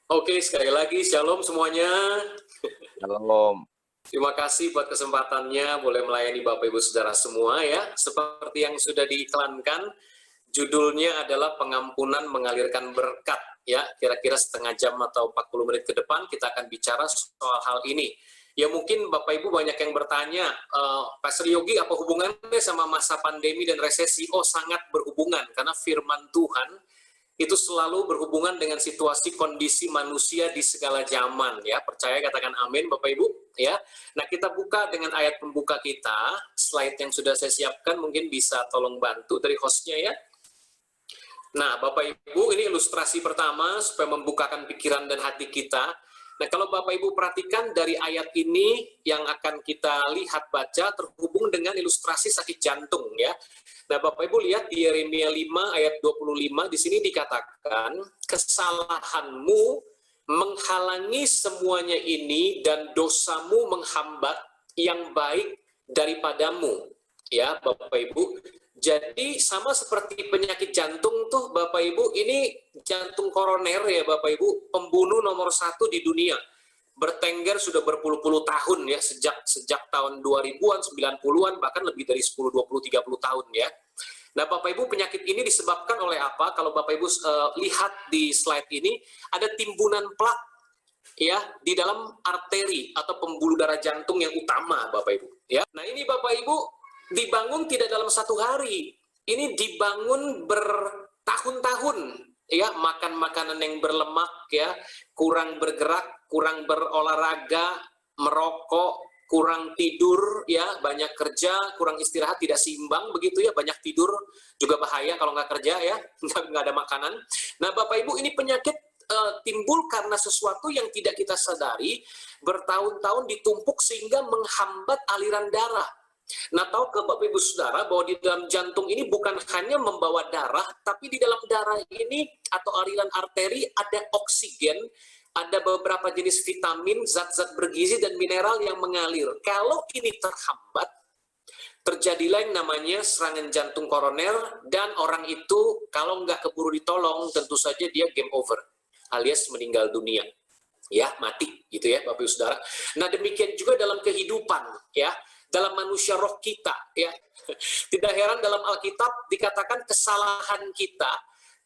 Oke, sekali lagi shalom semuanya. Shalom. Terima kasih buat kesempatannya boleh melayani Bapak Ibu Saudara semua ya. Seperti yang sudah diiklankan, judulnya adalah pengampunan mengalirkan berkat ya. Kira-kira setengah jam atau 40 menit ke depan kita akan bicara soal hal ini. Ya mungkin Bapak Ibu banyak yang bertanya, Pastor Yogi apa hubungannya sama masa pandemi dan resesi? Oh, sangat berhubungan karena firman Tuhan itu selalu berhubungan dengan situasi kondisi manusia di segala zaman ya. Percaya katakan amin Bapak Ibu ya. Nah, kita buka dengan ayat pembuka kita. Slide yang sudah saya siapkan mungkin bisa tolong bantu dari hostnya ya. Nah, Bapak Ibu, ini ilustrasi pertama supaya membukakan pikiran dan hati kita. Nah, kalau Bapak Ibu perhatikan dari ayat ini yang akan kita lihat baca terhubung dengan ilustrasi sakit jantung ya. Nah, Bapak Ibu lihat di Yeremia 5 ayat 25 di sini dikatakan kesalahanmu menghalangi semuanya ini dan dosamu menghambat yang baik daripadamu. Ya, Bapak Ibu. Jadi sama seperti penyakit jantung tuh Bapak Ibu, ini jantung koroner ya Bapak Ibu, pembunuh nomor 1 di dunia. Bertengger sudah berpuluh-puluh tahun ya, sejak tahun 2000-an, 90-an, bahkan lebih dari 10, 20, 30 tahun ya. Nah Bapak Ibu, penyakit ini disebabkan oleh apa? Kalau Bapak Ibu lihat di slide ini, ada timbunan plak ya di dalam arteri atau pembuluh darah jantung yang utama Bapak Ibu ya. Nah ini Bapak Ibu dibangun tidak dalam satu hari, ini dibangun bertahun-tahun ya, makan makanan yang berlemak ya, kurang bergerak, kurang berolahraga, merokok, kurang tidur ya, banyak kerja, kurang istirahat, tidak seimbang begitu ya, banyak tidur juga bahaya kalau nggak kerja ya, nggak ada makanan. Nah Bapak Ibu, ini penyakit timbul karena sesuatu yang tidak kita sadari, bertahun-tahun ditumpuk sehingga menghambat aliran darah. Nah, tahukah Bapak Ibu Saudara bahwa di dalam jantung ini bukan hanya membawa darah, tapi di dalam darah ini atau aliran arteri ada oksigen, ada beberapa jenis vitamin, zat-zat bergizi dan mineral yang mengalir. Kalau ini terhambat, terjadilah yang namanya serangan jantung koroner, dan orang itu kalau nggak keburu ditolong, tentu saja dia game over, alias meninggal dunia. Ya, mati gitu ya Bapak Ibu Saudara. Nah, demikian juga dalam kehidupan ya, dalam manusia roh kita ya. Tidak heran dalam Alkitab dikatakan kesalahan kita,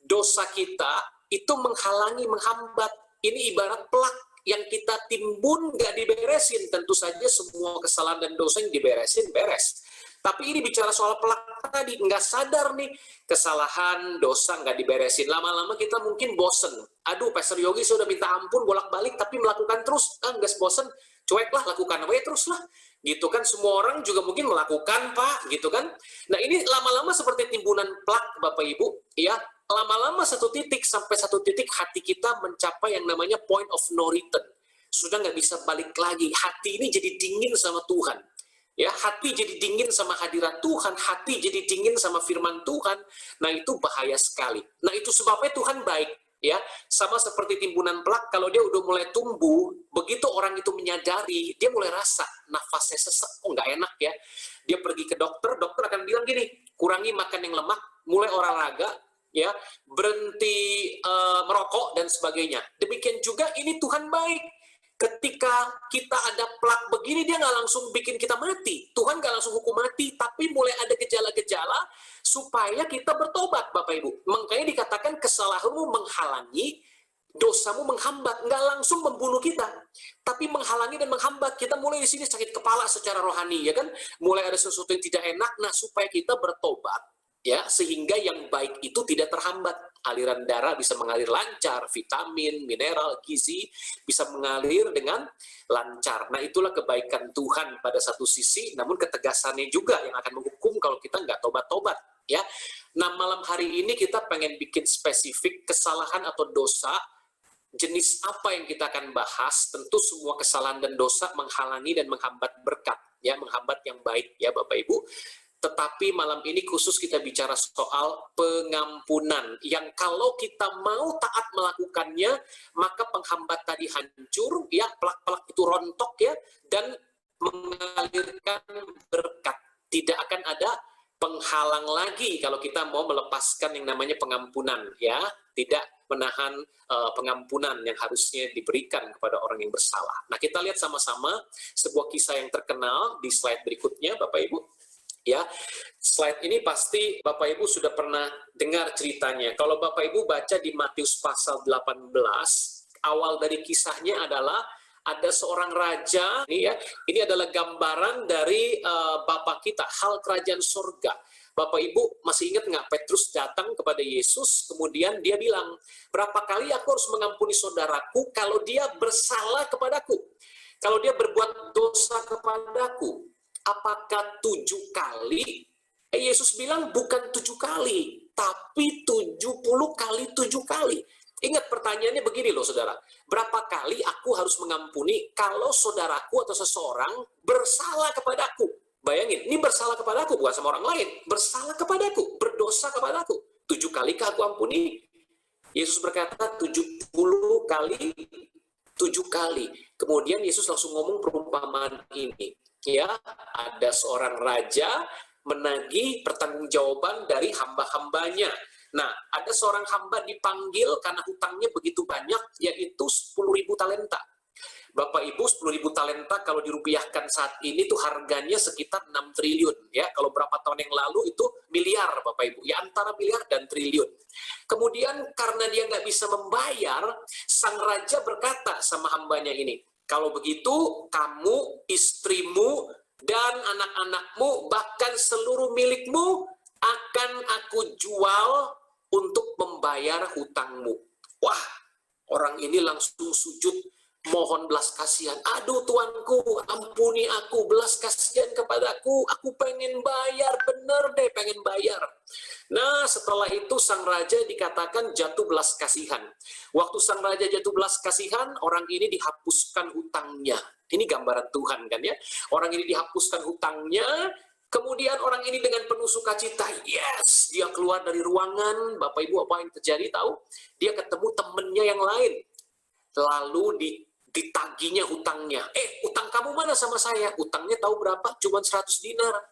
dosa kita itu menghalangi, menghambat. Ini ibarat plak yang kita timbun nggak diberesin. Tentu saja semua kesalahan dan dosa yang diberesin, beres. Tapi ini bicara soal plak tadi, nggak sadar nih, kesalahan, dosa nggak diberesin. Lama-lama kita mungkin bosen. Aduh, Pastor Yogi sudah minta ampun bolak-balik, tapi melakukan terus. Nggak bosen, cueklah, lakukan aja terus lah. Gitu kan, semua orang juga mungkin melakukan, Pak, gitu kan. Nah, ini lama-lama seperti timbunan plak, Bapak Ibu, ya. Lama-lama satu titik sampai satu titik hati kita mencapai yang namanya point of no return. Sudah nggak bisa balik lagi. Hati ini jadi dingin sama Tuhan. Ya, hati jadi dingin sama hadirat Tuhan, hati jadi dingin sama firman Tuhan. Nah, itu bahaya sekali. Nah, itu sebabnya Tuhan baik, ya. Sama seperti timbunan plak, kalau dia udah mulai tumbuh, begitu orang itu menyadari, dia mulai rasa nafasnya sesek, oh nggak enak ya. Dia pergi ke dokter, dokter akan bilang gini, kurangi makan yang lemak, mulai olahraga, ya, berhenti merokok dan sebagainya. Demikian juga ini Tuhan baik. Ketika kita ada plak begini, dia nggak langsung bikin kita mati. Tuhan nggak langsung hukum mati, tapi mulai ada gejala-gejala supaya kita bertobat, Bapak Ibu. Makanya dikatakan kesalahanmu menghalangi, dosamu menghambat. Nggak langsung membunuh kita, tapi menghalangi dan menghambat. Kita mulai di sini sakit kepala secara rohani, ya kan? Mulai ada sesuatu yang tidak enak, nah supaya kita bertobat, ya, sehingga yang baik itu tidak terhambat. Aliran darah bisa mengalir lancar, vitamin, mineral, gizi bisa mengalir dengan lancar. Nah, itulah kebaikan Tuhan pada satu sisi, namun ketegasannya juga yang akan menghukum kalau kita nggak tobat-tobat, ya. Nah, malam hari ini kita pengen bikin spesifik kesalahan atau dosa jenis apa yang kita akan bahas. Tentu semua kesalahan dan dosa menghalangi dan menghambat berkat, ya, menghambat yang baik, ya Bapak Ibu. Tetapi malam ini khusus kita bicara soal pengampunan, yang kalau kita mau taat melakukannya, maka penghambat tadi hancur, ya, plak-plak itu rontok, ya, dan mengalirkan berkat. Tidak akan ada penghalang lagi kalau kita mau melepaskan yang namanya pengampunan, ya. Tidak menahan pengampunan yang harusnya diberikan kepada orang yang bersalah. Nah, kita lihat sama-sama sebuah kisah yang terkenal di slide berikutnya, Bapak Ibu. Ya, slide ini pasti Bapak Ibu sudah pernah dengar ceritanya. Kalau Bapak Ibu baca di Matius pasal 18, awal dari kisahnya adalah ada seorang raja, ini adalah gambaran dari Bapa kita, hal kerajaan surga. Bapak Ibu masih ingat nggak Petrus datang kepada Yesus, kemudian dia bilang, berapa kali aku harus mengampuni saudaraku kalau dia bersalah kepadaku? Kalau dia berbuat dosa kepadaku, apakah 7 kali? Yesus bilang bukan 7 kali, tapi 70 kali 7 kali. Ingat pertanyaannya begini loh saudara, berapa kali aku harus mengampuni kalau saudaraku atau seseorang bersalah kepadaku? Bayangin, ini bersalah kepadaku, bukan sama orang lain. Bersalah kepadaku, berdosa kepadaku. 7 kalikah aku ampuni? Yesus berkata 70 kali 7 kali. Kemudian Yesus langsung ngomong perumpamaan ini. Ya, ada seorang raja menagih pertanggungjawaban dari hamba-hambanya. Nah, ada seorang hamba dipanggil karena hutangnya begitu banyak, yaitu 10.000 talenta. Bapak Ibu, 10.000 talenta kalau dirupiahkan saat ini tuh harganya sekitar 6 triliun. Ya, kalau berapa tahun yang lalu itu miliar, Bapak Ibu. Ya, antara miliar dan triliun. Kemudian karena dia nggak bisa membayar, sang raja berkata sama hambanya ini, kalau begitu kamu, istrimu, dan anak-anakmu, bahkan seluruh milikmu akan aku jual untuk membayar hutangmu. Wah, orang ini langsung sujud, mohon belas kasihan. Aduh tuanku, ampuni aku, belas kasihan kepadaku. Aku pengen bayar, bener deh pengen bayar. Nah, setelah itu sang raja dikatakan jatuh belas kasihan. Waktu sang raja jatuh belas kasihan, orang ini dihapuskan hutangnya. Ini gambaran Tuhan kan ya. Orang ini dihapuskan hutangnya. Kemudian orang ini dengan penuh sukacita, yes, dia keluar dari ruangan. Bapak Ibu apa yang terjadi tahu? Dia ketemu temennya yang lain. Lalu ditagihnya hutangnya. Hutang kamu mana sama saya? Hutangnya tahu berapa? Cuma 100 dinar.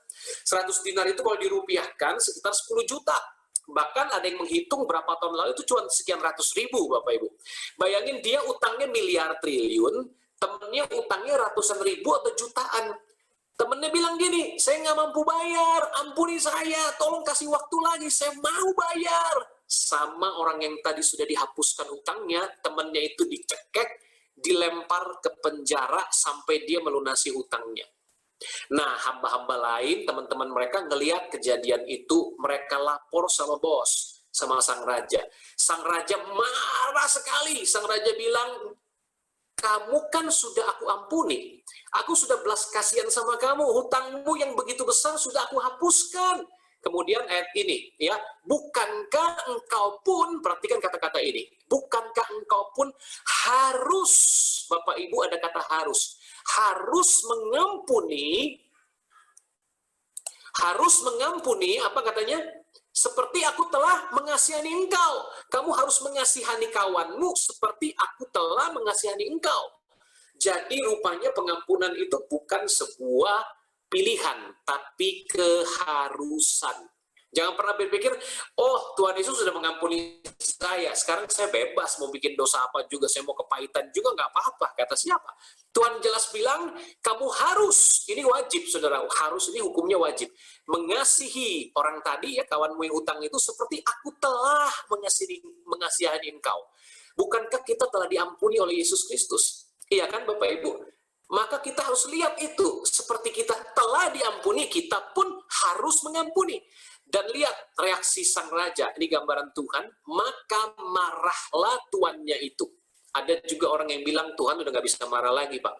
100 dinar itu kalau dirupiahkan sekitar 10 juta. Bahkan ada yang menghitung berapa tahun lalu itu cuma sekian ratus ribu, Bapak Ibu. Bayangin dia utangnya miliar triliun, temennya utangnya ratusan ribu atau jutaan. Temennya bilang gini, saya nggak mampu bayar, ampuni saya, tolong kasih waktu lagi, saya mau bayar. Sama orang yang tadi sudah dihapuskan hutangnya, temennya itu dicekek, dilempar ke penjara sampai dia melunasi hutangnya. Nah, hamba-hamba lain, teman-teman mereka ngelihat kejadian itu, mereka lapor sama bos, sama sang raja. Sang raja marah sekali, sang raja bilang, kamu kan sudah aku ampuni. Aku sudah belas kasihan sama kamu. Hutangmu yang begitu besar sudah aku hapuskan. Kemudian ayat ini, ya, bukankah engkau pun, perhatikan kata-kata ini, bukankah engkau pun harus, Bapak Ibu ada kata harus mengampuni, apa katanya? Seperti aku telah mengasihani engkau. Kamu harus mengasihani kawanmu seperti aku telah mengasihani engkau. Jadi rupanya pengampunan itu bukan sebuah pilihan, tapi keharusan. Jangan pernah berpikir, oh Tuhan Yesus sudah mengampuni saya, sekarang saya bebas, mau bikin dosa apa juga, saya mau kepahitan juga, nggak apa-apa. Kata siapa? Tuhan jelas bilang, kamu harus, ini wajib saudara, harus ini hukumnya wajib. Mengasihi orang tadi, ya kawanmu yang hutang itu, seperti aku telah mengasihani engkau. Bukankah kita telah diampuni oleh Yesus Kristus? Iya kan Bapak Ibu? Maka kita harus lihat itu, seperti kita telah diampuni, kita pun harus mengampuni. Dan lihat reaksi sang raja, ini gambaran Tuhan, maka marahlah tuannya itu. Ada juga orang yang bilang, Tuhan udah nggak bisa marah lagi Pak.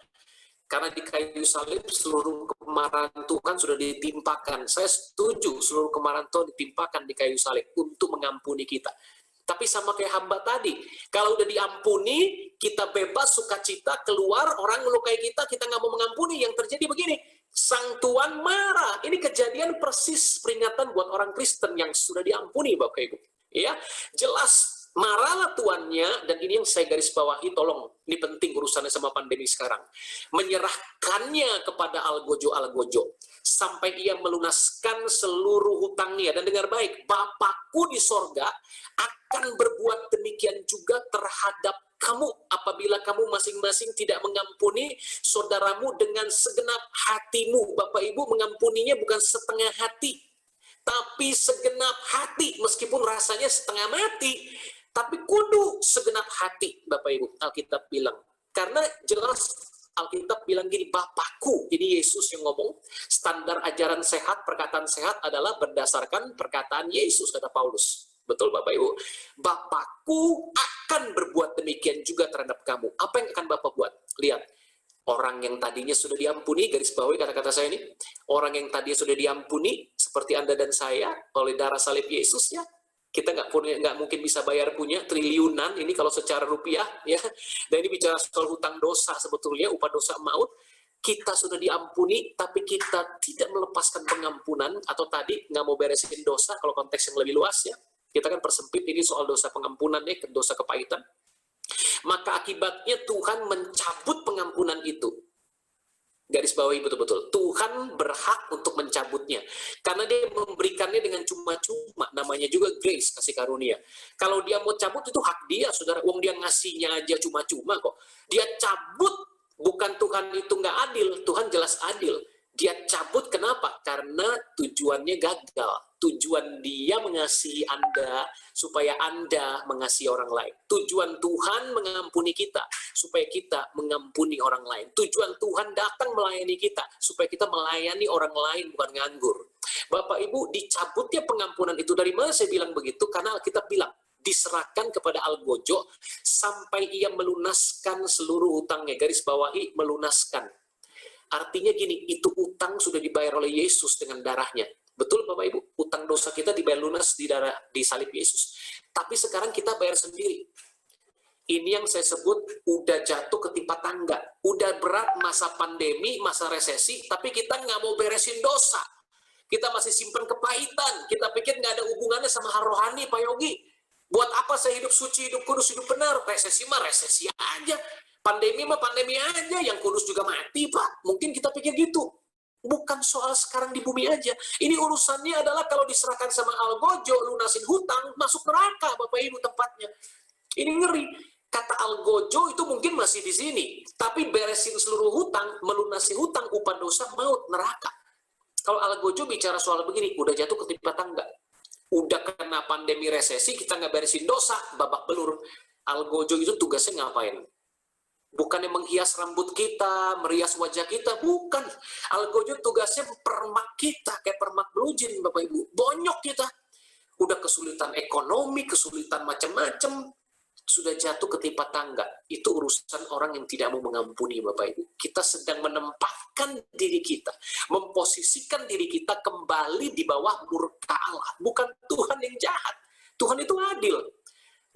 Karena di kayu salib seluruh kemarahan Tuhan sudah ditimpakan. Saya setuju seluruh kemarahan Tuhan ditimpakan di kayu salib untuk mengampuni kita. Tapi sama kayak hamba tadi, kalau udah diampuni, kita bebas sukacita, keluar, orang melukai kita nggak mau mengampuni, yang terjadi begini, sang Tuan marah. Ini kejadian persis peringatan buat orang Kristen yang sudah diampuni, Bapak Ibu. Ya, jelas marahlah tuannya, dan ini yang saya garis bawahi, tolong, ini penting urusannya sama pandemi sekarang. Menyerahkannya kepada algojo sampai ia melunaskan seluruh hutangnya. Dan dengar baik, Bapakku di sorga akan berbuat demikian juga terhadap kamu apabila kamu masing-masing tidak mengampuni saudaramu dengan segenap hatimu. Bapak Ibu, mengampuninya bukan setengah hati, tapi segenap hati. Meskipun rasanya setengah mati, tapi kudu segenap hati, Bapak Ibu. Alkitab bilang, karena jelas Alkitab bilang gini, Bapakku, ini Yesus yang ngomong, standar ajaran sehat, perkataan sehat adalah berdasarkan perkataan Yesus, kata Paulus. Betul Bapak Ibu? Bapakku akan berbuat demikian juga terhadap kamu. Apa yang akan Bapak buat? Lihat, orang yang tadinya sudah diampuni, garis bawahi kata-kata saya ini, orang yang tadinya sudah diampuni, seperti Anda dan saya, oleh darah salib Yesus, ya, kita nggak mungkin bisa bayar punya triliunan ini kalau secara rupiah, ya. Dan ini bicara soal hutang dosa sebetulnya, upah dosa maut. Kita sudah diampuni, tapi kita tidak melepaskan pengampunan, atau tadi nggak mau beresin dosa, kalau konteks yang lebih luas, ya. Kita kan persempit ini soal dosa pengampunan, ya, dosa kepahitan. Maka akibatnya Tuhan mencabut pengampunan itu. Garis bawahi betul-betul. Tuhan berhak untuk mencabutnya. Karena dia memberikannya dengan cuma-cuma. Namanya juga grace, kasih karunia. Kalau dia mau cabut itu hak dia, saudara. Wong dia ngasihnya aja cuma-cuma kok. Dia cabut, bukan Tuhan itu nggak adil. Tuhan jelas adil. Dia cabut kenapa? Karena tujuannya gagal. Tujuan dia mengasihi Anda supaya Anda mengasihi orang lain. Tujuan Tuhan mengampuni kita supaya kita mengampuni orang lain. Tujuan Tuhan datang melayani kita supaya kita melayani orang lain, bukan nganggur. Bapak Ibu, dicabutnya pengampunan itu, dari mana saya bilang begitu? Karena kita bilang diserahkan kepada Algojo sampai ia melunaskan seluruh hutangnya. Garis bawahi, melunaskan. Artinya gini, itu utang sudah dibayar oleh Yesus dengan darahnya. Betul Bapak Ibu, utang dosa kita dibayar lunas di salib Yesus. Tapi sekarang kita bayar sendiri. Ini yang saya sebut udah jatuh ketimpa tangga. Udah berat masa pandemi, masa resesi, tapi kita nggak mau beresin dosa. Kita masih simpan kepahitan. Kita pikir nggak ada hubungannya sama hal rohani, Pak Yogi. Buat apa saya hidup suci, hidup kudus, hidup benar? Resesi mah resesi aja. Pandemi mah pandemi aja, yang kudus juga mati, Pak. Mungkin kita pikir gitu. Bukan soal sekarang di bumi aja. Ini urusannya adalah kalau diserahkan sama Algojo, lunasin hutang, masuk neraka, Bapak Ibu tempatnya. Ini ngeri. Kata Algojo itu mungkin masih di sini. Tapi beresin seluruh hutang, melunasi hutang, upah dosa, maut, neraka. Kalau Algojo bicara soal begini, udah jatuh ketimpa tangga. Udah kena pandemi resesi, kita nggak beresin dosa, babak belur. Algojo itu tugasnya ngapain? Bukannya menghias rambut kita, merias wajah kita, bukan. Algojo tugasnya permak kita, kayak permak blujin, Bapak Ibu. Bonyok kita. Udah kesulitan ekonomi, kesulitan macam-macam, sudah jatuh ketimpa tangga. Itu urusan orang yang tidak mau mengampuni, Bapak Ibu. Kita sedang menempatkan diri kita, memposisikan diri kita kembali di bawah murka Allah. Bukan Tuhan yang jahat. Tuhan itu adil.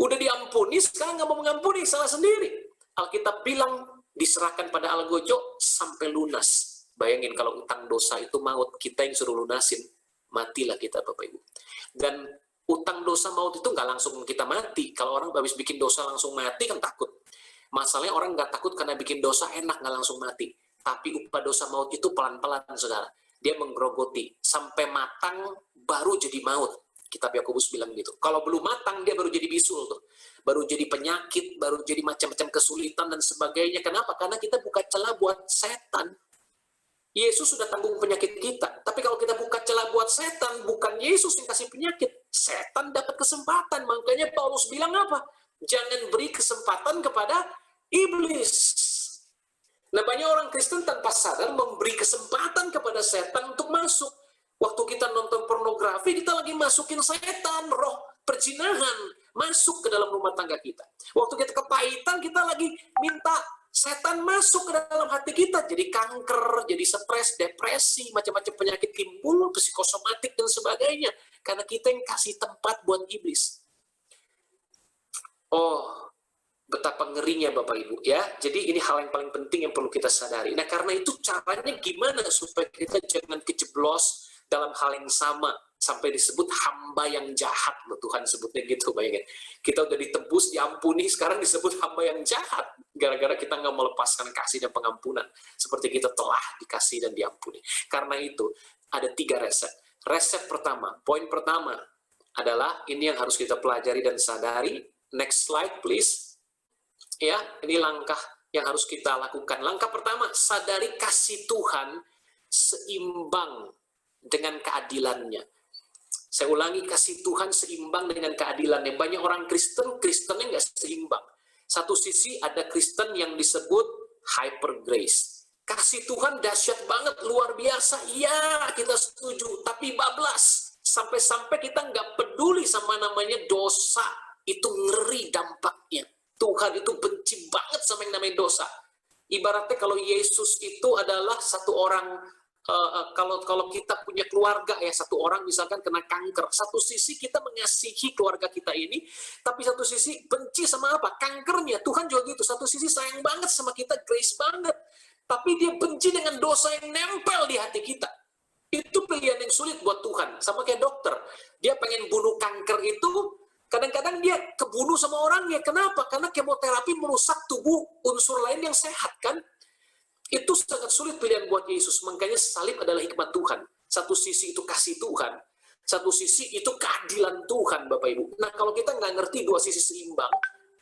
Udah diampuni, sekarang nggak mau mengampuni, salah sendiri. Alkitab bilang diserahkan pada Algojo sampai lunas. Bayangin kalau utang dosa itu maut, kita yang suruh lunasin, matilah kita Bapak Ibu. Dan utang dosa maut itu nggak langsung kita mati. Kalau orang habis bikin dosa langsung mati kan takut. Masalahnya orang nggak takut karena bikin dosa enak nggak langsung mati. Tapi upah dosa maut itu pelan-pelan, saudara. Dia menggerogoti sampai matang baru jadi maut. Kitab Yakobus bilang gitu. Kalau belum matang dia baru jadi bisul tuh. Baru jadi penyakit, baru jadi macam-macam kesulitan dan sebagainya. Kenapa? Karena kita buka celah buat setan. Yesus sudah tanggung penyakit kita. Tapi kalau kita buka celah buat setan, bukan Yesus yang kasih penyakit. Setan dapat kesempatan. Makanya Paulus bilang apa? Jangan beri kesempatan kepada iblis. Nah, banyak orang Kristen tanpa sadar memberi kesempatan kepada setan untuk masuk. Waktu kita nonton pornografi, kita lagi masukin setan, roh perzinahan, masuk ke dalam rumah tangga kita. Waktu kita kepahitan, kita lagi minta setan masuk ke dalam hati kita. Jadi kanker, jadi stres, depresi, macam-macam penyakit timbul, psikosomatik, dan sebagainya. Karena kita yang kasih tempat buat iblis. Oh, betapa ngerinya Bapak Ibu ya. Jadi ini hal yang paling penting yang perlu kita sadari. Nah, karena itu caranya gimana supaya kita jangan kejeblos dalam hal yang sama sampai disebut hamba yang jahat loh, Tuhan sebutnya gitu. Bayangin, kita udah ditebus, diampuni, sekarang disebut hamba yang jahat gara-gara kita nggak melepaskan kasih dan pengampunan seperti kita telah dikasih dan diampuni. Karena itu ada 3 resep. Resep pertama, poin pertama, adalah ini yang harus kita pelajari dan sadari. Next slide please. Ya, ini langkah yang harus kita lakukan. Langkah pertama, sadari kasih Tuhan seimbang dengan keadilannya. Saya ulangi, kasih Tuhan seimbang dengan keadilannya. Banyak orang Kristennya nggak seimbang. Satu sisi ada Kristen yang disebut hyper grace. Kasih Tuhan dahsyat banget, luar biasa. Iya, kita setuju. Tapi bablas. Sampai-sampai kita nggak peduli sama namanya dosa. Itu ngeri dampaknya. Tuhan itu benci banget sama yang namanya dosa. Ibaratnya kalau Yesus itu adalah satu orang, kalau kita punya keluarga ya, satu orang misalkan kena kanker, satu sisi kita mengasihi keluarga kita ini, tapi satu sisi benci sama apa? Kankernya. Tuhan juga gitu, satu sisi sayang banget sama kita, grace banget, tapi dia benci dengan dosa yang nempel di hati kita. Itu pilihan yang sulit buat Tuhan. Sama kayak dokter, dia pengen bunuh kanker itu, kadang-kadang dia kebunuh sama orangnya. Kenapa? Karena kemoterapi merusak tubuh unsur lain yang sehat, kan? Itu sangat sulit pilihan buat Yesus. Makanya salib adalah hikmat Tuhan. Satu sisi itu kasih Tuhan, satu sisi itu keadilan Tuhan, Bapak Ibu. Nah, kalau kita nggak ngerti dua sisi seimbang,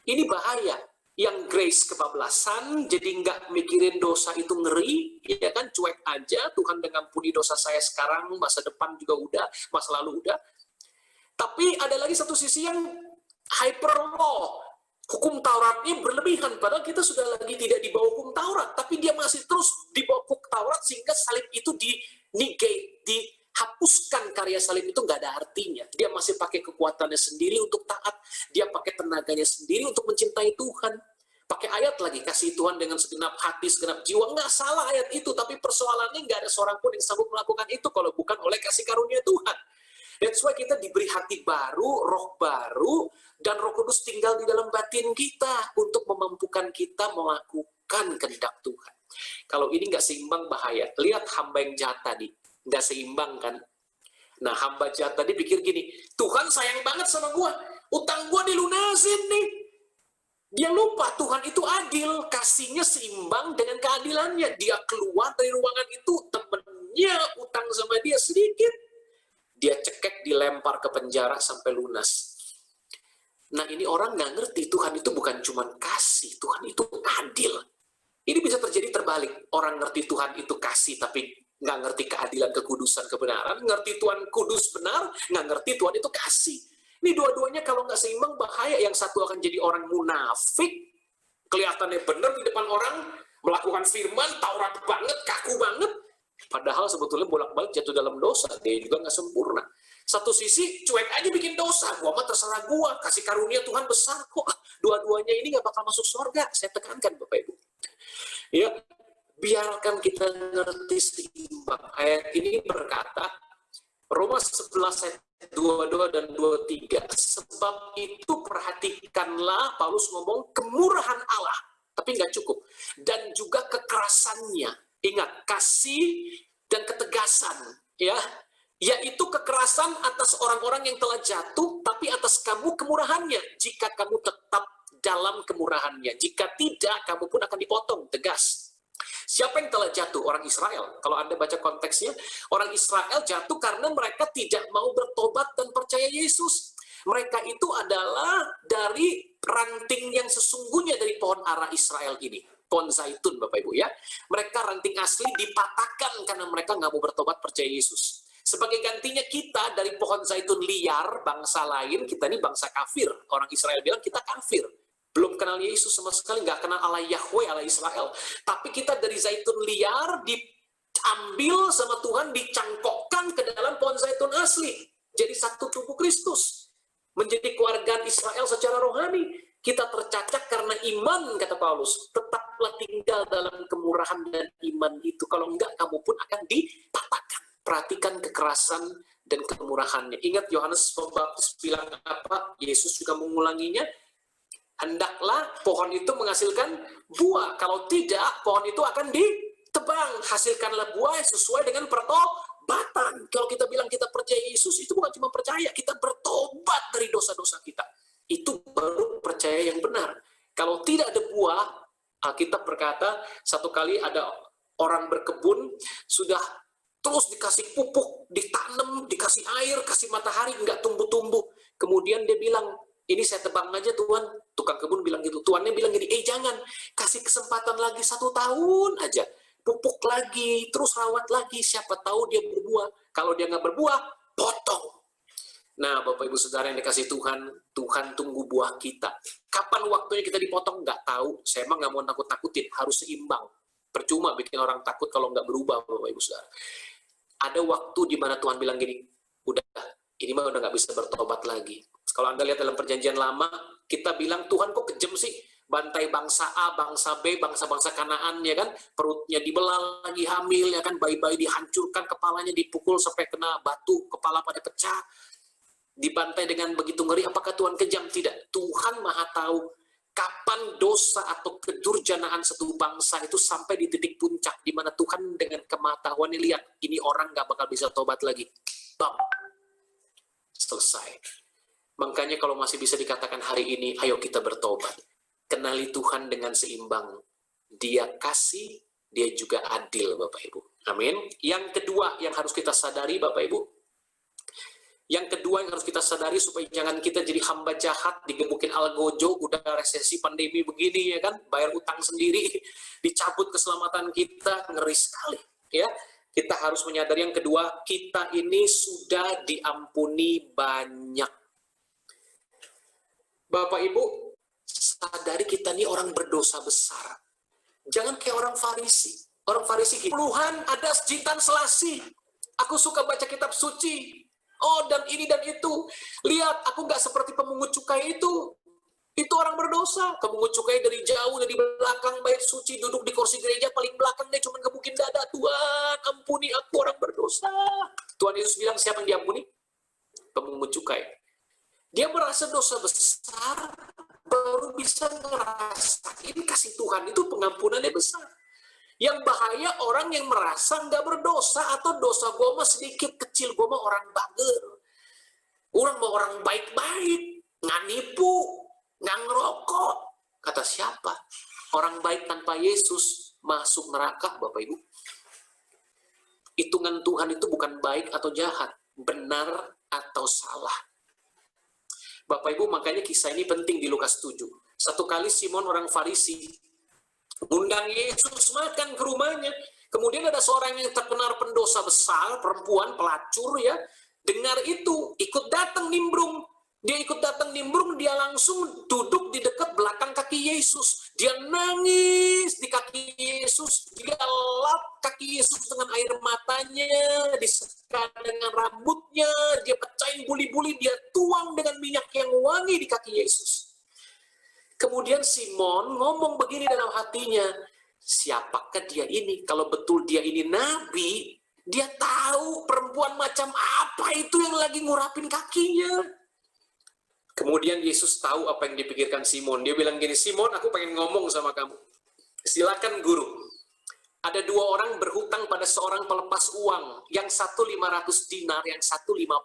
ini bahaya. Yang grace kebablasan, jadi nggak mikirin dosa itu ngeri, ya kan? Cuek aja, Tuhan udah ngampuni dosa saya sekarang, masa depan juga udah, masa lalu udah. Tapi ada lagi satu sisi yang hyper law. Hukum Tauratnya berlebihan, padahal kita sudah lagi tidak di bawah hukum Taurat, tapi dia masih terus di bawah hukum Taurat, sehingga salib itu di-negate, dihapuskan. Karya salib itu nggak ada artinya. Dia masih pakai kekuatannya sendiri untuk taat, dia pakai tenaganya sendiri untuk mencintai Tuhan. Pakai ayat lagi, kasih Tuhan dengan segenap hati, segenap jiwa. Nggak salah ayat itu, tapi persoalannya nggak ada seorang pun yang sanggup melakukan itu kalau bukan oleh kasih karunia Tuhan. That's why kita diberi hati baru, roh baru, dan Roh Kudus tinggal di dalam batin kita untuk memampukan kita melakukan kehendak Tuhan. Kalau ini nggak seimbang, bahaya. Lihat hamba yang jahat tadi, nggak seimbang kan? Nah, hamba jahat tadi pikir gini, Tuhan sayang banget sama gua, utang gua dilunasin nih. Dia lupa Tuhan itu adil, kasihnya seimbang dengan keadilannya. Dia keluar dari ruangan itu, temennya utang sama dia sedikit, dia cekek, dilempar ke penjara sampai lunas. Nah, ini orang nggak ngerti, Tuhan itu bukan cuma kasih, Tuhan itu adil. Ini bisa terjadi terbalik. Orang ngerti Tuhan itu kasih, tapi nggak ngerti keadilan, kekudusan, kebenaran. Ngerti Tuhan kudus benar, nggak ngerti Tuhan itu kasih. Ini dua-duanya kalau nggak seimbang, bahaya. Yang satu akan jadi orang munafik, kelihatannya benar di depan orang, melakukan firman, Taurat banget, kaku banget, padahal sebetulnya bolak-balik jatuh dalam dosa. Dia juga nggak sempurna. Satu sisi cuek aja bikin dosa, gua mah terserah gua, kasih karunia Tuhan besar kok. Dua-duanya ini nggak bakal masuk surga. Saya tekankan Bapak Ibu. Ya, biarkan kita ngerti seimbang. Ayat ini berkata, Roma 11 ayat 22 dan 23. Sebab itu perhatikanlah, Paulus ngomong kemurahan Allah, tapi nggak cukup. Dan juga kekerasannya. Ingat, kasih dan ketegasan, ya, yaitu kekerasan atas orang-orang yang telah jatuh, tapi atas kamu kemurahannya, jika kamu tetap dalam kemurahannya. Jika tidak, kamu pun akan dipotong, tegas. Siapa yang telah jatuh? Orang Israel. Kalau Anda baca konteksnya, orang Israel jatuh karena mereka tidak mau bertobat dan percaya Yesus. Mereka itu adalah dari ranting yang sesungguhnya dari pohon ara Israel ini. Pohon zaitun, Bapak Ibu, ya. Mereka ranting asli dipatahkan karena mereka nggak mau bertobat percaya Yesus. Sebagai gantinya kita dari pohon zaitun liar, bangsa lain, kita ini bangsa kafir. Orang Israel bilang kita kafir. Belum kenal Yesus sama sekali, nggak kenal Allah Yahweh, Allah Israel. Tapi kita dari zaitun liar, diambil sama Tuhan, dicangkokkan ke dalam pohon zaitun asli. Jadi satu tubuh Kristus. Menjadi keluarga Israel secara rohani. Kita tercacat karena iman, kata Paulus. Tetaplah tinggal dalam kemurahan dan iman itu. Kalau enggak, kamu pun akan dipatahkan. Perhatikan kekerasan dan kemurahannya. Ingat Yohanes Pembaptis bilang apa? Yesus juga mengulanginya. Hendaklah pohon itu menghasilkan buah. Kalau tidak, pohon itu akan ditebang. Hasilkanlah buah sesuai dengan pertobatan. Kalau kita bilang kita percaya Yesus, itu bukan cuma percaya. Kita bertobat dari dosa-dosa kita. Itu baru percaya yang benar. Kalau tidak ada buah, Alkitab berkata, satu kali ada orang berkebun, sudah terus dikasih pupuk, ditanam, dikasih air, kasih matahari, nggak tumbuh-tumbuh. Kemudian dia bilang, ini saya tebang aja Tuhan. Tukang kebun bilang gitu. Tuannya bilang gini, jangan, kasih kesempatan lagi 1 tahun aja. Pupuk lagi, terus rawat lagi, siapa tahu dia berbuah. Kalau dia nggak berbuah, potong. Nah, Bapak Ibu Saudara yang dikasih Tuhan, Tuhan tunggu buah kita. Kapan waktunya kita dipotong? Nggak tahu. Saya emang nggak mau nakut-nakutin, harus seimbang. Percuma bikin orang takut kalau nggak berubah, Bapak Ibu Saudara. Ada waktu di mana Tuhan bilang gini, udah, ini mah udah nggak bisa bertobat lagi. Kalau Anda lihat dalam perjanjian lama, kita bilang, Tuhan kok kejam sih? Bantai bangsa A, bangsa B, bangsa-bangsa Kanaan, ya kan? Perutnya dibelah lagi hamil, ya kan? Bayi-bayi dihancurkan, kepalanya dipukul sampai kena batu, kepala pada pecah. Dibantai dengan begitu ngeri, apakah Tuhan kejam? Tidak. Tuhan Maha tahu kapan dosa atau kedurjanaan satu bangsa itu sampai di titik puncak, di mana Tuhan dengan kematahuannya lihat, ini orang nggak bakal bisa tobat lagi. Bam. Selesai. Makanya kalau masih bisa dikatakan hari ini, ayo kita bertobat. Kenali Tuhan dengan seimbang. Dia kasih, dia juga adil, Bapak Ibu. Amin. Yang kedua yang harus kita sadari, Bapak Ibu, yang kedua yang harus kita sadari supaya jangan kita jadi hamba jahat, digebukin algojo, udah resesi pandemi begini, ya kan, bayar utang sendiri, dicabut keselamatan kita, ngeri sekali. Ya, kita harus menyadari yang kedua, kita ini sudah diampuni banyak. Bapak Ibu, sadari kita ini orang berdosa besar. Jangan kayak orang Farisi. Orang Farisi gitu, puluhan ada jitan selasi. Aku suka baca kitab suci. Oh, dan ini dan itu. Lihat, aku nggak seperti pemungut cukai itu. Itu orang berdosa. Pemungut cukai dari jauh, dari belakang bait suci, duduk di kursi gereja paling belakang, dia cuma gebukin dada. Tuhan, ampuni aku orang berdosa. Tuhan Yesus bilang, siapa yang diampuni? Pemungut cukai. Dia merasa dosa besar, baru bisa ngerasain kasih Tuhan itu pengampunannya besar. Yang bahaya orang yang merasa nggak berdosa atau dosa gue mah sedikit kecil, gue mah orang bager. Orang mau orang baik-baik, nggak nipu, nggak ngerokok. Kata siapa? Orang baik tanpa Yesus masuk neraka, Bapak Ibu. Hitungan Tuhan itu bukan baik atau jahat, benar atau salah. Bapak Ibu, makanya kisah ini penting di Lukas 7. Satu kali Simon orang Farisi undang Yesus makan ke rumahnya. Kemudian ada seorang yang terkenal pendosa besar, perempuan, pelacur ya. Dengar itu, ikut datang nimbrung. Dia ikut datang nimbrung, dia langsung duduk di dekat belakang kaki Yesus. Dia nangis di kaki Yesus. Dia lap kaki Yesus dengan air matanya, disekat dengan rambutnya, dia pecahin buli-buli, dia tuang dengan minyak yang wangi di kaki Yesus. Kemudian Simon ngomong begini dalam hatinya, siapakah dia ini? Kalau betul dia ini nabi, dia tahu perempuan macam apa itu yang lagi ngurapin kakinya. Kemudian Yesus tahu apa yang dipikirkan Simon. Dia bilang gini, Simon, aku pengen ngomong sama kamu. Silakan guru. Ada 2 orang berhutang pada seorang pelepas uang. Yang satu 500 dinar, yang satu 50.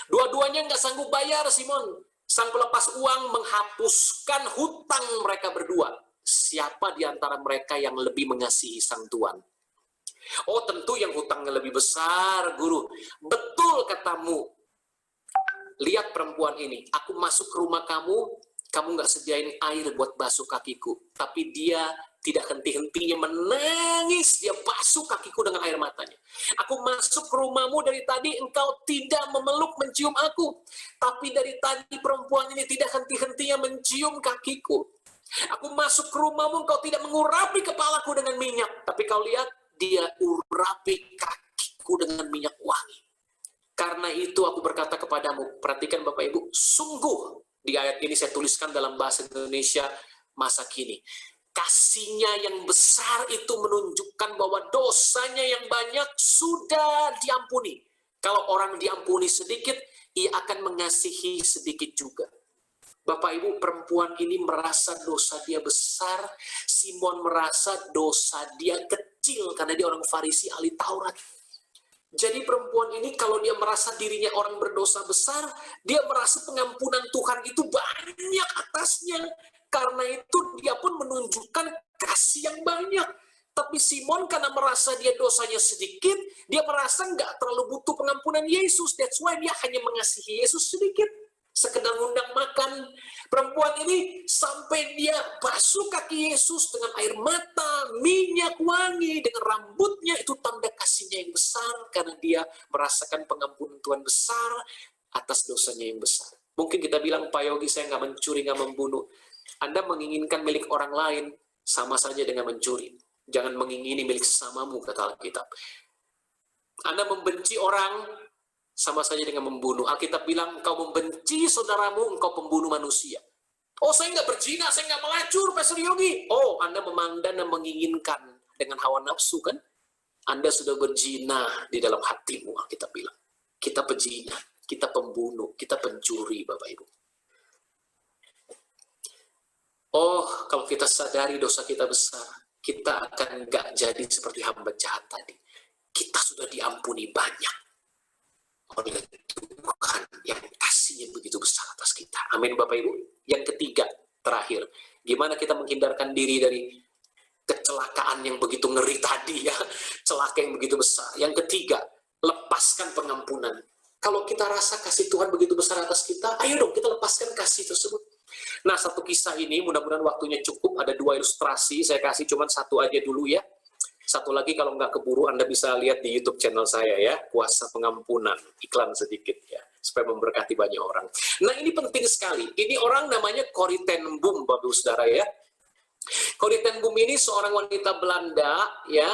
Dua-duanya nggak sanggup bayar, Simon. Sang pelepas uang menghapuskan hutang mereka berdua. Siapa di antara mereka yang lebih mengasihi sang tuan? Oh, tentu yang hutangnya lebih besar, guru. Betul katamu. Lihat perempuan ini. Aku masuk ke rumah kamu, kamu nggak sediain air buat basuh kakiku. Tapi dia tidak henti-hentinya menangis, dia basuh kakiku dengan air matanya. Aku masuk ke rumahmu dari tadi, engkau tidak memeluk, mencium aku. Tapi dari tadi perempuan ini tidak henti-hentinya mencium kakiku. Aku masuk ke rumahmu, engkau tidak mengurapi kepalaku dengan minyak. Tapi kau lihat, dia urapi kakiku dengan minyak wangi. Karena itu aku berkata kepadamu, perhatikan Bapak Ibu, sungguh di ayat ini saya tuliskan dalam bahasa Indonesia masa kini. Kasihnya yang besar itu menunjukkan bahwa dosanya yang banyak sudah diampuni. Kalau orang diampuni sedikit, ia akan mengasihi sedikit juga. Bapak Ibu, perempuan ini merasa dosa dia besar, Simon merasa dosa dia kecil karena dia orang Farisi ahli Taurat. Jadi perempuan ini kalau dia merasa dirinya orang berdosa besar, dia merasa pengampunan Tuhan itu banyak atasnya. Karena itu dia pun menunjukkan kasih yang banyak. Tapi Simon karena merasa dia dosanya sedikit, dia merasa nggak terlalu butuh pengampunan Yesus. That's why dia hanya mengasihi Yesus sedikit. sekedar ngundang makan. Perempuan ini sampai dia basuh kaki Yesus dengan air mata, minyak wangi, dengan rambutnya, itu tanda kasihnya yang besar, karena dia merasakan pengampunan Tuhan besar atas dosanya yang besar. Mungkin kita bilang, Pak Yogi, saya nggak mencuri, nggak membunuh. Anda menginginkan milik orang lain, sama saja dengan mencuri. Jangan mengingini milik sesamamu, kata Alkitab. Anda membenci orang, sama saja dengan membunuh. Alkitab bilang, engkau membenci saudaramu, engkau pembunuh manusia. Oh, saya nggak berzina, saya nggak melacur, Pastor Yogi. Oh, Anda memandang dan menginginkan dengan hawa nafsu, kan? Anda sudah berzina di dalam hatimu, Alkitab bilang. Kita pezina, kita pembunuh, kita pencuri, Bapak Ibu. Oh, kalau kita sadari dosa kita besar, kita akan nggak jadi seperti hamba jahat tadi. Kita sudah diampuni banyak oleh Tuhan yang kasihnya begitu besar atas kita. Amin, Bapak Ibu. Yang ketiga, terakhir, gimana kita menghindarkan diri dari kecelakaan yang begitu ngeri tadi ya, celaka yang begitu besar. Yang ketiga, lepaskan pengampunan. Kalau kita rasa kasih Tuhan begitu besar atas kita, ayo dong kita lepaskan kasih tersebut. Nah, satu kisah ini, mudah-mudahan waktunya cukup, ada 2 ilustrasi, saya kasih cuma satu aja dulu ya. Satu lagi kalau nggak keburu, Anda bisa lihat di YouTube channel saya ya, Kuasa Pengampunan, iklan sedikit ya, supaya memberkati banyak orang. Nah, ini penting sekali. Ini orang namanya Corrie ten Boom, Bapak Saudara ya. Corrie ten Boom ini seorang wanita Belanda ya,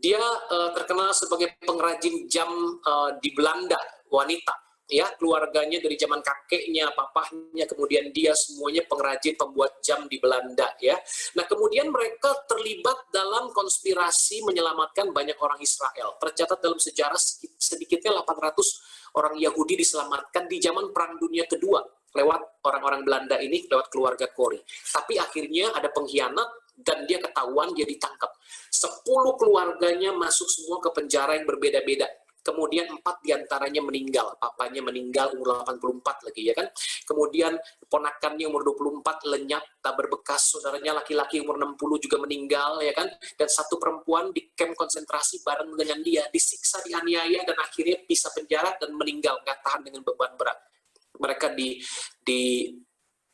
dia terkenal sebagai pengrajin jam di Belanda, wanita. Ya, keluarganya dari zaman kakeknya, papahnya, kemudian dia semuanya pengrajin pembuat jam di Belanda ya. Nah, kemudian mereka terlibat dalam konspirasi menyelamatkan banyak orang Israel. Tercatat dalam sejarah sedikitnya 800 orang Yahudi diselamatkan di zaman Perang Dunia Kedua lewat orang-orang Belanda ini, lewat keluarga Corrie. Tapi akhirnya ada pengkhianat dan dia ketahuan, dia ditangkap. 10 keluarganya masuk semua ke penjara yang berbeda-beda. Kemudian 4 diantaranya meninggal. Papanya meninggal umur 84 lagi ya kan. Kemudian ponakannya umur 24 lenyap, tak berbekas. Saudaranya laki-laki umur 60 juga meninggal ya kan. Dan 1 perempuan di kamp konsentrasi bareng dengan dia, disiksa, dianiaya, dan akhirnya pisah penjara dan meninggal, nggak tahan dengan beban berat. Mereka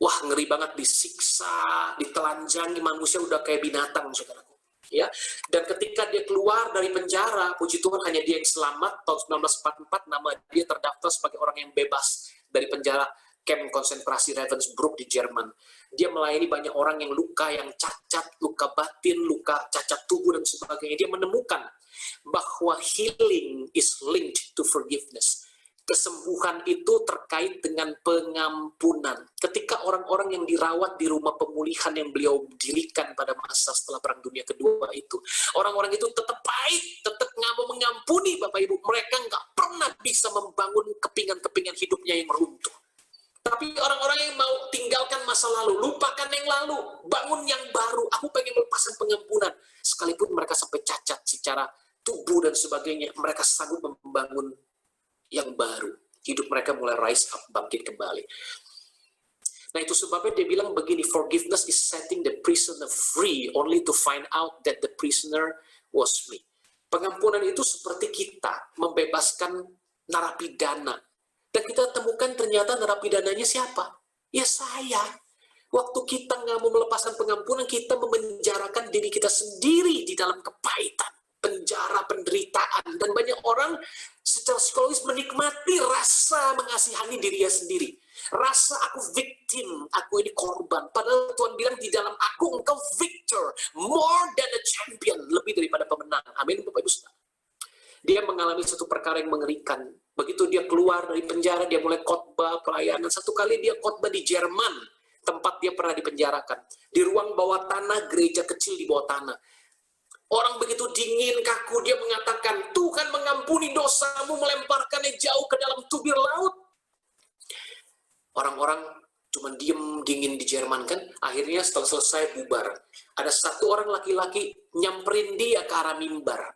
wah ngeri banget, disiksa, ditelanjangi, manusia udah kayak binatang, saudaraku. Ya, dan ketika dia keluar dari penjara, puji Tuhan hanya dia yang selamat. Tahun 1944 nama dia terdaftar sebagai orang yang bebas dari penjara kamp konsentrasi Ravensbrück di Jerman. Dia melayani banyak orang yang luka, yang cacat, luka batin, luka cacat tubuh dan sebagainya. Dia menemukan bahwa healing is linked to forgiveness. Kesembuhan itu terkait dengan pengampunan. Ketika orang-orang yang dirawat di rumah pemulihan yang beliau dirikan pada masa setelah Perang Dunia Kedua itu, orang-orang itu tetap baik, tetap nggak mau mengampuni, Bapak Ibu. Mereka nggak pernah bisa membangun kepingan-kepingan hidupnya yang runtuh. Tapi orang-orang yang mau tinggalkan masa lalu, lupakan yang lalu, bangun yang baru. Aku pengen melepaskan pengampunan. Sekalipun mereka sampai cacat secara tubuh dan sebagainya, mereka sanggup membangun yang baru. Hidup mereka mulai rise up, bangkit kembali. Nah, itu sebabnya dia bilang begini, forgiveness is setting the prisoner free only to find out that the prisoner was me. Pengampunan itu seperti kita membebaskan narapidana. Dan kita temukan ternyata narapidananya siapa? Ya saya. Waktu kita nggak mau melepaskan pengampunan, kita memenjarakan diri kita sendiri di dalam kepahitan, penjara, penderitaan. Dan banyak orang secara psikologis menikmati rasa mengasihani dirinya sendiri. Rasa aku victim, aku ini korban. Padahal Tuhan bilang di dalam aku engkau victor, more than a champion, lebih daripada pemenang. Amin, Bapak Ibu Saudara. Dia mengalami satu perkara yang mengerikan. Begitu dia keluar dari penjara, dia mulai khotbah pelayanan. Satu kali dia khotbah di Jerman, tempat dia pernah dipenjarakan. Di ruang bawah tanah, gereja kecil di bawah tanah. Orang begitu dingin, kaku, dia mengatakan, Tuhan mengampuni dosamu, melemparkannya jauh ke dalam tubir laut. Orang-orang cuma diem, dingin di Jerman kan. Akhirnya setelah selesai bubar. Ada satu orang laki-laki nyamperin dia ke arah mimbar.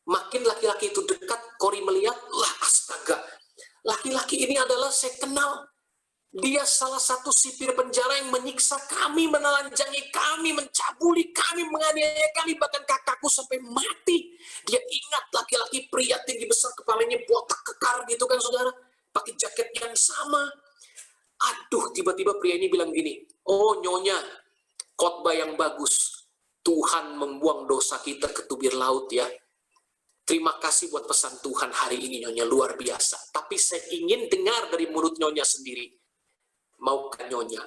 Makin laki-laki itu dekat, Corrie melihat, lah astaga, laki-laki ini adalah saya kenal. Dia salah satu sipir penjara yang menyiksa kami, menelanjangi kami, mencabuli kami, menganiaya kami, bahkan kakakku sampai mati. Dia ingat laki-laki pria tinggi besar, kepalanya botak kekar gitu kan saudara, pakai jaket yang sama. Aduh, tiba-tiba pria ini bilang gini, oh nyonya, khotbah yang bagus. Tuhan membuang dosa kita ke tubir laut ya. Terima kasih buat pesan Tuhan hari ini nyonya, luar biasa. Tapi saya ingin dengar dari mulut nyonya sendiri. Maukah nyonya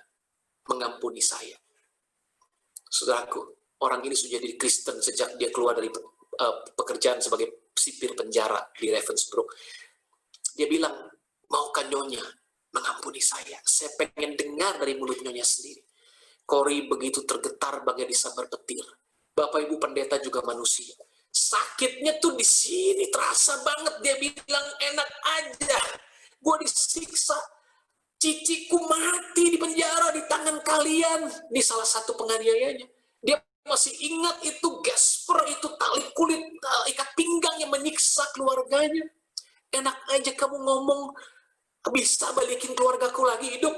mengampuni saya? Saudaraku, orang ini sudah jadi Kristen sejak dia keluar dari pekerjaan sebagai sipir penjara di Ravensbrück. Dia bilang, maukah nyonya mengampuni saya? Saya pengen dengar dari mulut nyonya sendiri. Cory begitu tergetar bagai disambar petir. Bapak Ibu pendeta juga manusia. Sakitnya tuh di sini terasa banget. Dia bilang enak aja. Gue disiksa. Ciciku mati di penjara di tangan kalian. Ini salah satu penganiayanya. Dia masih ingat itu Gasper, itu tali kulit, ikat pinggang yang menyiksa keluarganya. Enak aja kamu ngomong, bisa balikin keluargaku lagi hidup.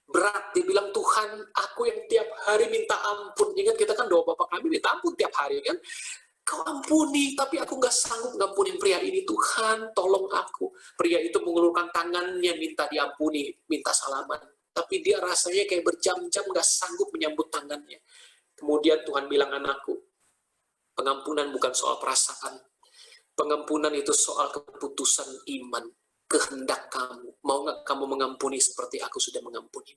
Berat, dia bilang, Tuhan, aku yang tiap hari minta ampun. Ingat kita kan doa Bapak kami minta ampun tiap hari kan. Kau ampuni, tapi aku nggak sanggup ngampunin pria ini. Tuhan, tolong aku. Pria itu mengulurkan tangannya, minta diampuni, minta salaman. Tapi dia rasanya kayak berjam-jam nggak sanggup menyambut tangannya. Kemudian Tuhan bilang, anakku, pengampunan bukan soal perasaan. Pengampunan itu soal keputusan iman. Kehendak kamu. Mau nggak kamu mengampuni seperti aku sudah mengampuni?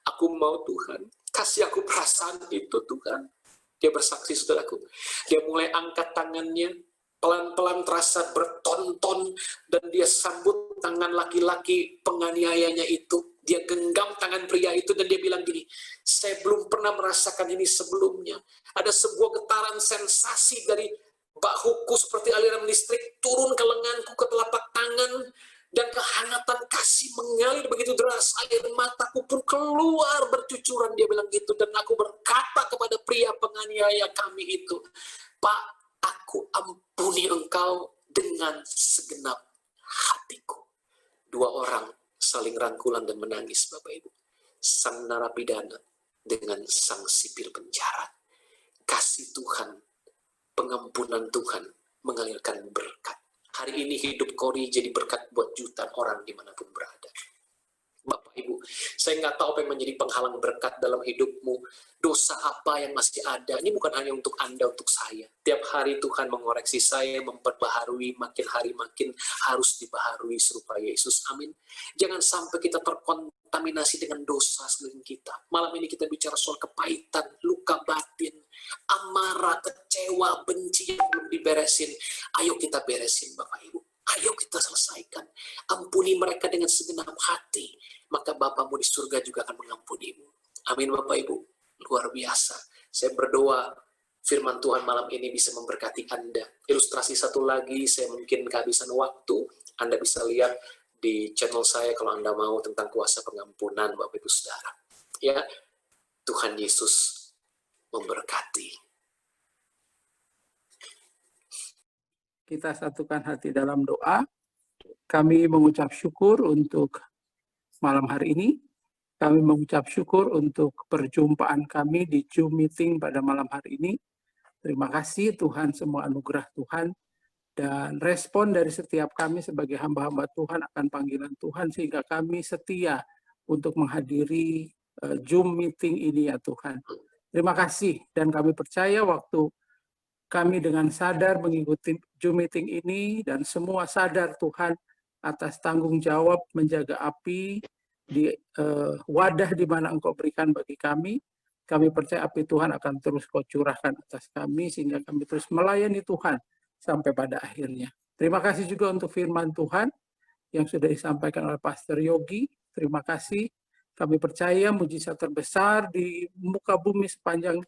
Aku mau Tuhan. Kasih aku perasaan itu Tuhan. Dia bersaksi saudaraku. Dia mulai angkat tangannya. Pelan-pelan terasa bertonton. Dan dia sambut tangan laki-laki penganiayanya itu. Dia genggam tangan pria itu dan dia bilang gini, saya belum pernah merasakan ini sebelumnya. Ada sebuah getaran sensasi dari bahuku seperti aliran listrik turun ke lenganku, ke telapak tangan, dan kehangatan kasih mengalir begitu deras. Air mataku pun keluar bercucuran, dia bilang gitu. Dan aku berkata kepada pria penganiaya kami itu, Pak, aku ampuni engkau dengan segenap hatiku. Dua orang saling rangkulan dan menangis, Bapak Ibu. Sang narapidana dengan sang sipir penjara. Kasih Tuhan, pengampunan Tuhan mengalirkan berkat. Hari ini hidup Cory jadi berkat buat jutaan orang dimanapun berada. Bapak Ibu, saya nggak tahu apa yang menjadi penghalang berkat dalam hidupmu. Dosa apa yang masih ada. Ini bukan hanya untuk Anda, untuk saya. Tiap hari Tuhan mengoreksi saya, memperbaharui, makin hari makin harus dibaharui serupa Yesus. Amin. Jangan sampai kita terkontaminasi dengan dosa sekeliling kita. Malam ini kita bicara soal kepahitan, luka batin, amarah, kecewa, benci yang belum diberesin. Ayo kita beresin, Bapak Ibu. Ayo kita selesaikan. Ampuni mereka dengan segenap hati. Maka Bapamu di surga juga akan mengampunimu. Amin Bapak Ibu. Luar biasa. Saya berdoa firman Tuhan malam ini bisa memberkati Anda. Ilustrasi satu lagi, saya mungkin kehabisan waktu. Anda bisa lihat di channel saya kalau Anda mau tentang kuasa pengampunan Bapak Ibu Saudara. Ya, Tuhan Yesus memberkati. Kita satukan hati dalam doa. Kami mengucap syukur untuk malam hari ini. Kami mengucap syukur untuk perjumpaan kami di Zoom meeting pada malam hari ini. Terima kasih Tuhan, semua anugerah Tuhan. Dan respon dari setiap kami sebagai hamba-hamba Tuhan akan panggilan Tuhan, sehingga kami setia untuk menghadiri Zoom meeting ini ya Tuhan. Terima kasih, dan kami percaya waktu kami dengan sadar mengikuti Zoom meeting ini, dan semua sadar Tuhan atas tanggung jawab menjaga api di wadah di mana Engkau berikan bagi kami. Kami percaya api Tuhan akan terus Kau curahkan atas kami, sehingga kami terus melayani Tuhan sampai pada akhirnya. Terima kasih juga untuk firman Tuhan yang sudah disampaikan oleh Pastor Yogi. Terima kasih. Kami percaya mujizat terbesar di muka bumi sepanjang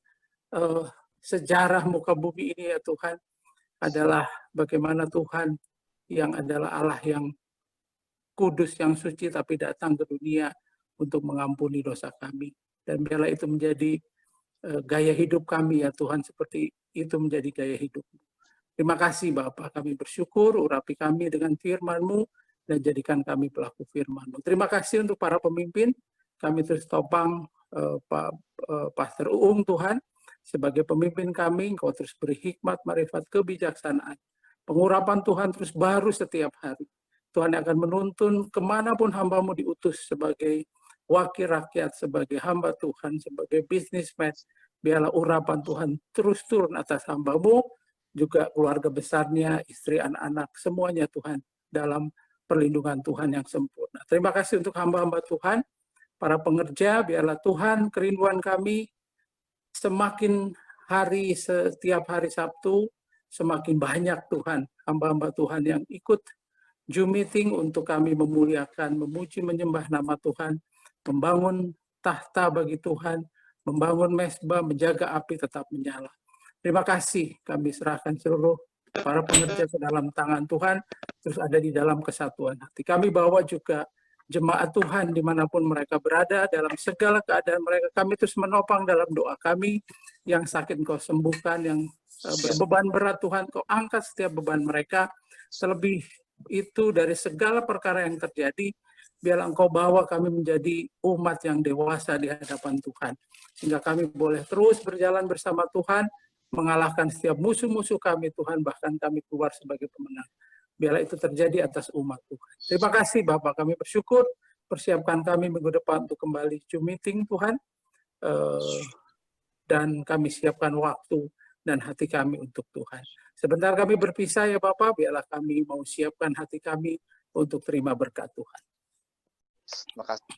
sejarah muka bumi ini ya Tuhan adalah bagaimana Tuhan yang adalah Allah yang kudus, yang suci, tapi datang ke dunia untuk mengampuni dosa kami. Dan biarlah itu menjadi gaya hidup kami ya Tuhan, seperti itu menjadi gaya hidup. Terima kasih Bapa, kami bersyukur, urapi kami dengan firman-Mu dan jadikan kami pelaku firman-Mu. Terima kasih untuk para pemimpin, kami terus topang Pak Pastor Uung Tuhan, sebagai pemimpin kami, Engkau terus beri hikmat, marifat, kebijaksanaan. Pengurapan Tuhan terus baru setiap hari. Tuhan akan menuntun kemanapun hamba-Mu diutus sebagai wakil rakyat, sebagai hamba Tuhan, sebagai businessman, biarlah urapan Tuhan terus turun atas hamba-Mu, juga keluarga besarnya, istri, anak-anak, semuanya Tuhan, dalam perlindungan Tuhan yang sempurna. Terima kasih untuk hamba-hamba Tuhan, para pengerja, biarlah Tuhan kerinduan kami semakin hari, setiap hari Sabtu, semakin banyak Tuhan, hamba-hamba Tuhan yang ikut Zoom meeting untuk kami memuliakan, memuji, menyembah nama Tuhan, membangun tahta bagi Tuhan, membangun mezbah, menjaga api tetap menyala. Terima kasih, kami serahkan seluruh para pengerja ke dalam tangan Tuhan, terus ada di dalam kesatuan hati. Kami bawa juga jemaat Tuhan dimanapun mereka berada, dalam segala keadaan mereka, kami terus menopang dalam doa kami, yang sakit Kau sembuhkan, yang berbeban berat Tuhan, Kau angkat setiap beban mereka, terlebih itu dari segala perkara yang terjadi, biarlah Engkau bawa kami menjadi umat yang dewasa di hadapan Tuhan, sehingga kami boleh terus berjalan bersama Tuhan, mengalahkan setiap musuh-musuh kami Tuhan, bahkan kami keluar sebagai pemenang. Biarlah itu terjadi atas umat Tuhan. Terima kasih Bapak, kami bersyukur, persiapkan kami minggu depan untuk kembali Zoom meeting Tuhan, dan kami siapkan waktu dan hati kami untuk Tuhan. Sebentar kami berpisah ya Bapak, biarlah kami mau siapkan hati kami untuk terima berkat Tuhan. Terima kasih.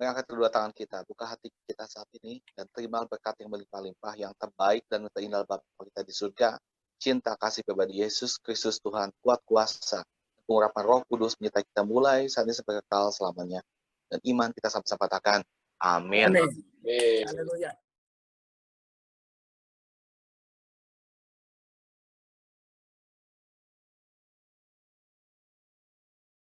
Mengangkat kedua tangan kita, buka hati kita saat ini, dan terima berkat yang berlimpah-limpah, yang terbaik dan terindah Bapa kita di surga. Cinta kasih pribadi Yesus Kristus Tuhan, kuat kuasa, pengurapan Roh Kudus menyertai kita mulai saat ini sampai kekal selamanya. Dan iman kita sama-sama katakan, amin. Amin. Haleluya.